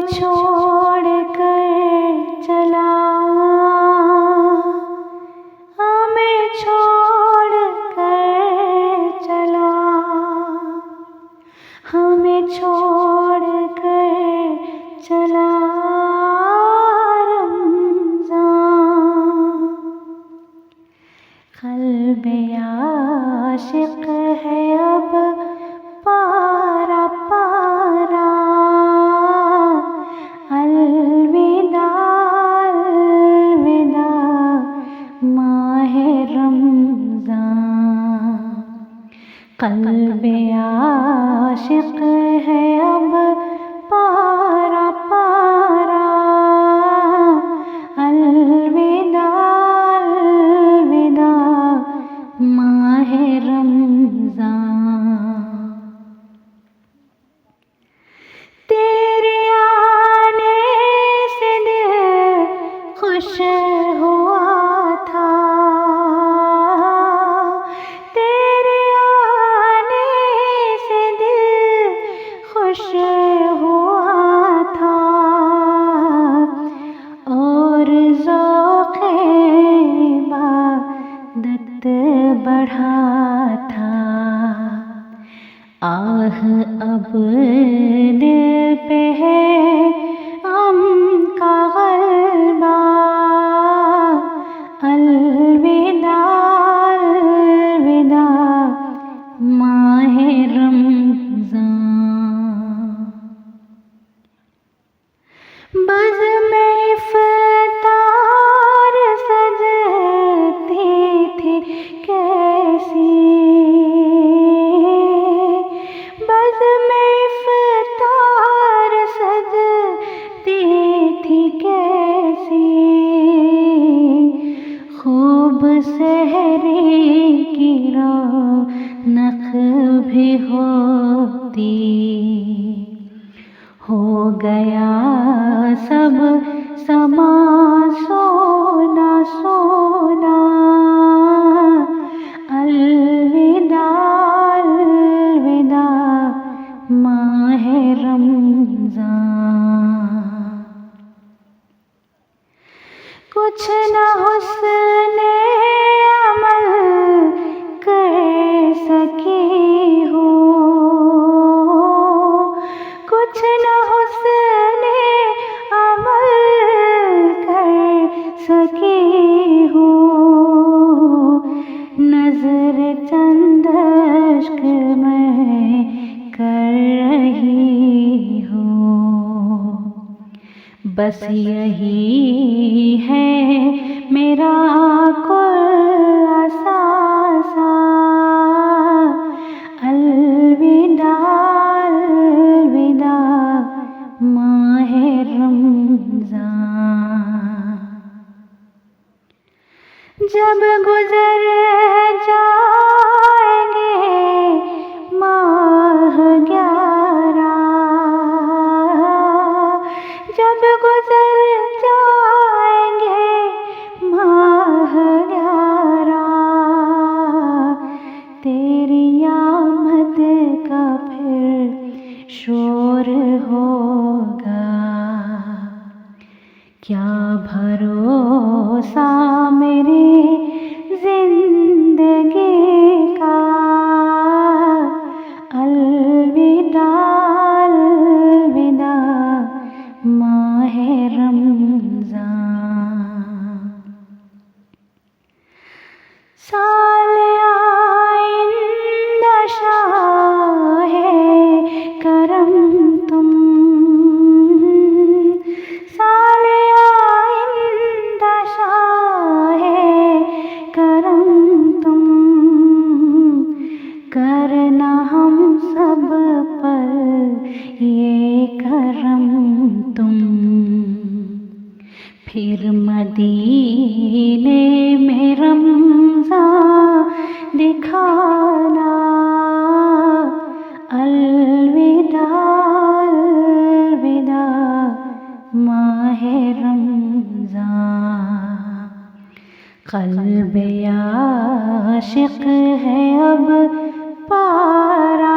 छोड़ कर चला, हमें छोड़ कर चला, हमें छोड़ कर चला रमज़ान। क़ल्बे आशिक़ है अब पारा पारा, अलविदा अलविदा माहे रमज़ान। क़ल्बे आशिक़ है अब पारा पारा, अलविदा अलविदा माहे रमज़ान। तेरे आने से दिल खुश हुआ था, तेरे आने से दिल खुश हुआ था, और ज़ौक़े इबादत बढ़ा था। आह अब दिल पे है गम का ग़ल्बा, अलविदा अलविदा माहे रमज़ान। बज़्म-ए इफ़्तार सजती थी कैसी, बज़्म-ए इफ़्तार सजती थी कैसी, खूब सहरी की रौनक भी होती। हो गया सब समा सोना सोना, अलविदा अलविदा माहे रमज़ान। कुछ न हुस्ने अमल कर सकी हो, कुछ न हुस्ने अमल कर सकी हो, नज़र चंद अश्क मैं कर रही हूँ। बस यही है मेरा कुल असासा, अलविदा अलविदा माहे रमज़ान। जब गुज़र जाएंगे माह 11, जब गुज़र जाएंगे माह 11, तेरी आमद का फिर शोर होगा। क्या भरोसा मेरी ज़िंदगी का, अलविदा अलविदा माहे रमज़ान। साल आइंदा शाहे करम तुम, साल आइंदा शाहे करम तुम, करना हम सब पर ये करम तुम। फिर मदीने में रमज़ान दिखाना, अलविदा अलविदा माहे रमज़ान। क़ल्बे आशिक़ है अब पारा